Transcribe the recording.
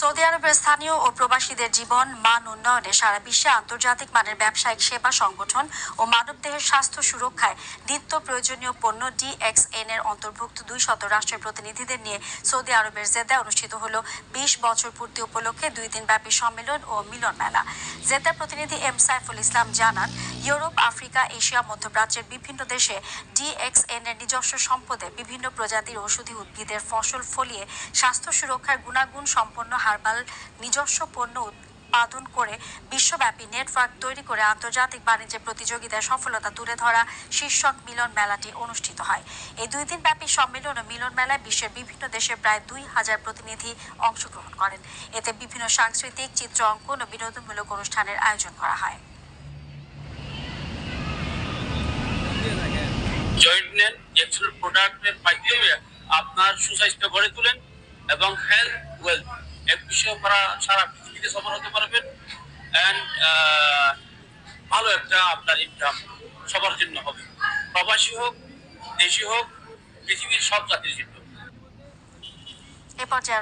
Saudi আরবের স্থানীয় ও প্রবাসীদের জীবন মান উন্নয়নে সারা বিশ্বে আন্তর্জাতিক মানের ব্যবসায়িক সেবা সংগঠন ও মানবদেহের স্বাস্থ্য সুরক্ষায় নিত্য প্রয়োজনীয় পণ্য DXN এর অন্তর্ভুক্ত 200 রাষ্ট্রের প্রতিনিধিদের নিয়ে সৌদি আরবের জেদ্দায় অনুষ্ঠিত হলো 20 বছর পূর্তি উপলক্ষে 2 দিনব্যাপী সম্মেলন ও মিলন মেলা। জেদ্দার প্রতিনিধি এম সাইফুল ইসলাম জানান, ইউরোপ, আফ্রিকা, এশিয়া, মধ্যপ্রাচ্যের বিভিন্ন দেশে DXN এর নিজস্ব সম্পদে বিভিন্ন প্রজাতির ঔষধি উদ্ভিদের ফসল ফলিয়ে স্বাস্থ্য সুরক্ষার গুণাগুণ সম্পন্ন হার্বাল নিজস্ব পণ্য উৎপাদন করে বিশ্বব্যাপী নেটওয়ার্ক তৈরি করে আন্তর্জাতিক বাণিজ্য প্রতিযোগিতায় সফলতা তুলে ধরা শীর্ষক মিলন মেলাটি অনুষ্ঠিত হয়। এই 2 দিন ব্যাপী সম্মেলন ও মিলন মেলায় বিশ্বের বিভিন্ন দেশের প্রায় 2000 প্রতিনিধি অংশগ্রহণ করেন। এতে বিভিন্ন সাংস্কৃতিক, চিত্র অঙ্কন ও বিনোদনমূলক অনুষ্ঠানের আয়োজন করা হয়। জয়েন্ট নেন, এক্সেল প্রোডাক্টের মাধ্যমে আপনার সুস্বাস্থ্য গড়ে তোলেন এবং হেলথ ওয়েলথ এক বিষয় করা সারা পৃথিবীতে সফল হতে পারবেন অ্যান্ড ভালো একটা আপনার ইনকাম সবার জন্য হবে, প্রবাসী হোক, দেশি হোক, পৃথিবীর সব জাতির জন্য। এ পর্যায়ে